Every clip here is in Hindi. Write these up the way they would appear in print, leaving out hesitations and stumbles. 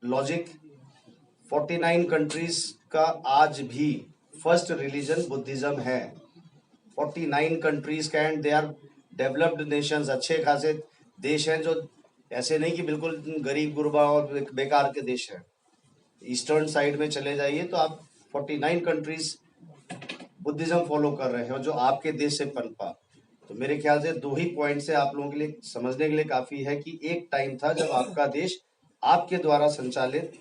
लॉजिक, 49 कंट्रीज का आज भी फर्स्ट रिलीजन बुद्धिज्म है। 49 कंट्रीज का, and they are developed nations, अच्छे खासे देश हैं, जो ऐसे नहीं कि बिल्कुल गरीब गुरबा और बेकार के देश हैं। ईस्टर्न साइड में चले जाइए तो आप 49 कंट्रीज बुद्धिज्म फॉलो कर रहे हो, जो आपके देश से पनपा। तो मेरे ख्याल से दो ही पॉइंट से आप लोगों के लिए समझने के लिए काफी है कि एक टाइम था जब आपका देश आपके द्वारा संचालित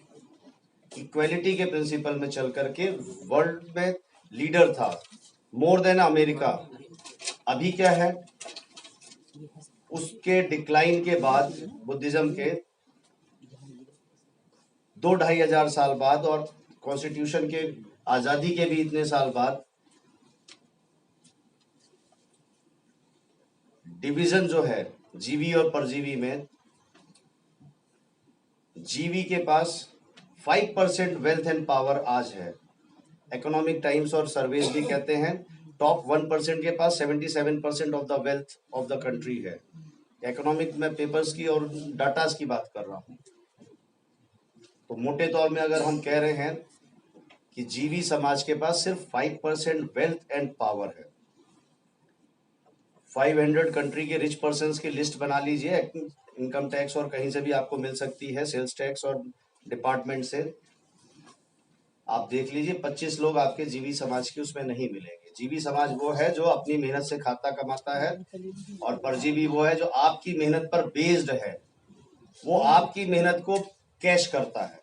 इक्वेलिटी के प्रिंसिपल में चल करके वर्ल्ड में लीडर था, मोर देन अमेरिका। अभी क्या है, उसके डिक्लाइन के बाद बुद्धिज्म के 2-2,500 साल बाद और कॉन्स्टिट्यूशन के आजादी के भी इतने साल बाद डिवीजन जो है जीवी और परजीवी में, जीवी के पास 5% वेल्थ एंड पावर आज है। इकोनॉमिक टाइम्स और सर्वेज भी कहते हैं टॉप 1% के पास 77% of the wealth of the country है। इकोनॉमिक में पेपर्स की और डाटास की बात कर रहा हूँ। तो मोटे तौर में अगर हम कह रहे हैं कि जीवी समाज के पास सिर्फ 5% वेल्थ एंड पावर है। 500 कंट्री के रिच पर्सन्स की लिस्ट बना लीजिए, इनकम टैक्स और कहीं से भी आपको मिल सकती है, सेल्स टैक्स और डिपार्टमेंट से। आप देख लीजिए 25 लोग आपके जीवी समाज के उसमें नहीं मिलेंगे। जीवी समाज वो है जो अपनी मेहनत से खाता कमाता है, और परजीवी वो है जो आपकी मेहनत पर बेस्ड है, वो आपकी मेहनत को कैश करता है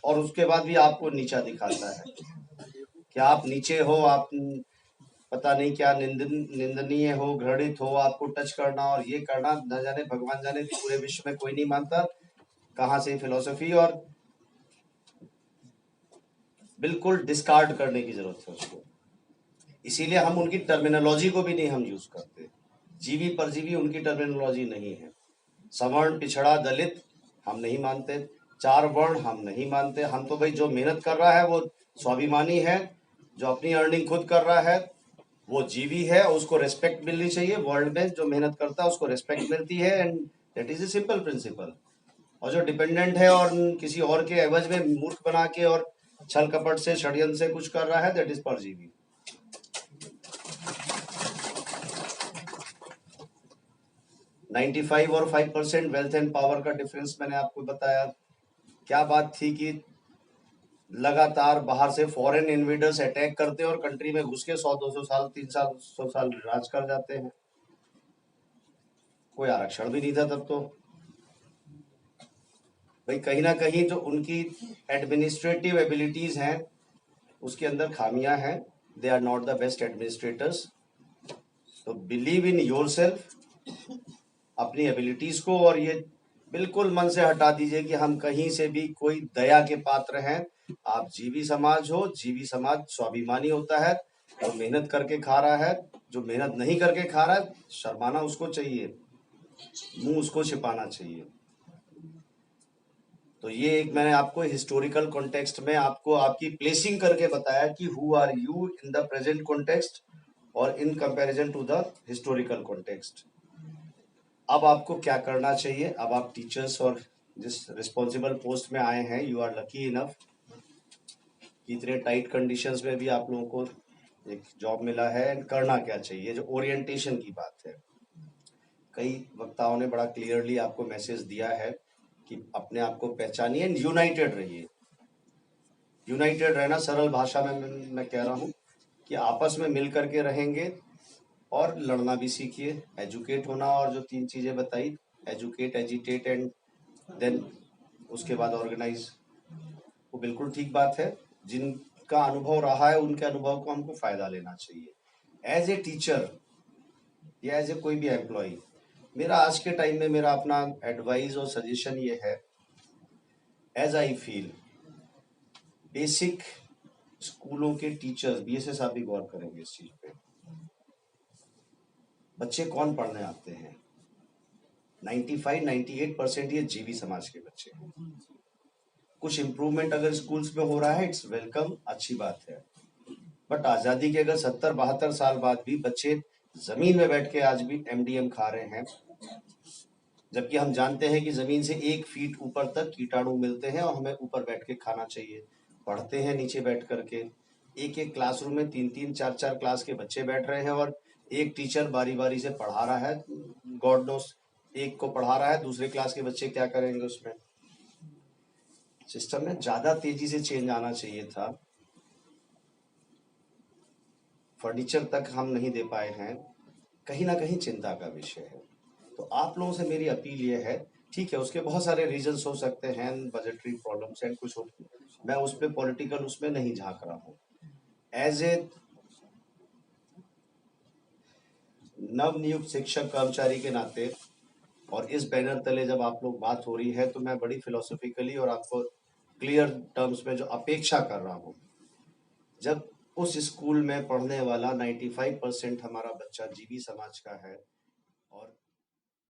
और उसके बाद भी आपको नीचा दिखाता है कि आप नीचे हो, आप पता नहीं क्या निंदनीय हो, घृणित हो, आपको टच करना और ये करना, न जाने भगवान जाने, पूरे विश्व में कोई नहीं मानता कहाँ से फिलॉसफी, और बिल्कुल डिस्कार्ड करने की जरूरत है उसको। इसीलिए हम उनकी टर्मिनोलॉजी को भी नहीं हम यूज करते। जीवी परजीवी उनकी टर्मिनोलॉजी नहीं है। सवर्ण पिछड़ा दलित हम नहीं मानते, 4 वर्ण हम नहीं मानते। हम तो भाई जो मेहनत कर रहा है वो स्वाभिमानी है, जो अपनी अर्निंग खुद कर रहा है वो जीवी है, उसको रेस्पेक्ट मिलनी चाहिए। वर्ल्ड में जो मेहनत करता है उसको रेस्पेक्ट मिलती है, and that is a simple principal. और जो डिपेंडेंट है और किसी और के एवज में मूर्ख बना के और छल कपट से षड्यंत्र से कुछ कर रहा है, दैट इज परजीवी। 95 और 5% वेल्थ एंड पावर का डिफरेंस मैंने आपको बताया। क्या बात थी कि लगातार बाहर से फॉरेन इन्वेडर्स अटैक करते हैं और कंट्री में घुस के 100-200 साल, 300 साल राज कर जाते हैं। कोई आरक्षण भी नहीं था तब तो। भाई कहीं ना कहीं जो उनकी एडमिनिस्ट्रेटिव एबिलिटीज हैं उसके अंदर खामियां हैं। They are not the best administrators. तो बिलीव इन योरसेल्फ, अपनी एबिलिटीज को, और ये बिल्कुल मन से हटा दीजिए कि हम कहीं से भी कोई दया के पात्र हैं। आप जीवी समाज हो, जीवी समाज स्वाभिमानी होता है और मेहनत करके खा रहा है। जो मेहनत नहीं करके खा रहा है, शर्माना उसको चाहिए, मुंह उसको छिपाना चाहिए। तो ये एक मैंने आपको हिस्टोरिकल कॉन्टेक्स्ट में आपको आपकी प्लेसिंग करके बताया कि who are you in the present context और in comparison to the historical context. अब आपको क्या करना चाहिए? अब आप टीचर्स और जिस रिस्पॉन्सिबल पोस्ट में आए हैं, यू आर लकी इनफ कि इतने टाइट कंडीशंस में भी आप लोगों को एक जॉब मिला है। एंड करना क्या चाहिए, जो ओरिएंटेशन की बात है, कई वक्ताओं ने बड़ा क्लियरली आपको मैसेज दिया है कि अपने आप को पहचानिए, यूनाइटेड रहिए। यूनाइटेड रहना सरल भाषा में मैं कह रहा हूँ कि आपस में मिल करके रहेंगे और लड़ना भी सीखिए, एजुकेट होना, और जो 3 चीजें बताई, एजुकेट, एजिटेट एंड देन उसके बाद ऑर्गेनाइज, वो बिल्कुल ठीक बात है। जिनका अनुभव रहा है उनके अनुभव को हमको फायदा लेना चाहिए। एज ए टीचर या एज ए कोई भी एम्प्लॉय, मेरा आज के टाइम में मेरा अपना एडवाइस और सजेशन ये है, एज आई फील, बेसिक स्कूलों के टीचर्स, बीएसएस आप भी गौर करेंगे इस चीज पे, बच्चे कौन पढ़ने आते हैं? 95-98% ये जीवी समाज के बच्चे हैं। कुछ इम्प्रूवमेंट अगर स्कूल्स में हो रहा है, इट्स वेलकम, अच्छी बात है। बट आजादी के अगर 70-72 साल बाद भी बच्चे जमीन में बैठ के आज भी एमडीएम खा रहे हैं, जबकि हम जानते हैं कि जमीन से 1 फीट ऊपर तक कीटाणु मिलते हैं और हमें ऊपर बैठ के खाना चाहिए। पढ़ते हैं नीचे बैठ करके। एक एक क्लासरूम में 3-3 4-4 क्लास के बच्चे बैठ रहे हैं और एक टीचर बारी बारी से पढ़ा रहा है। गॉड नोस, एक को पढ़ा रहा है, दूसरे क्लास के बच्चे क्या करेंगे उसमें। सिस्टम में ज्यादा तेजी से चेंज आना चाहिए था। फर्नीचर तक हम नहीं दे पाए हैं, कहीं ना कहीं चिंता का विषय है। तो आप लोगों से मेरी अपील ये है, ठीक है उसके बहुत सारे रीजंस हो सकते हैं, बजटरी प्रॉब्लम्स एंड कुछ हो, मैं उस पर पॉलिटिकल उसमें नहीं झांक रहा हूँ। एज ए नव नियुक्त शिक्षक कर्मचारी के नाते और इस बैनर तले जब आप लोग बात हो रही है तो मैं बड़ी फिलोसॉफिकली और आपको क्लियर टर्म्स में जो अपेक्षा कर रहा हूँ, जब उस स्कूल में पढ़ने वाला 95% हमारा बच्चा जीबी समाज का है और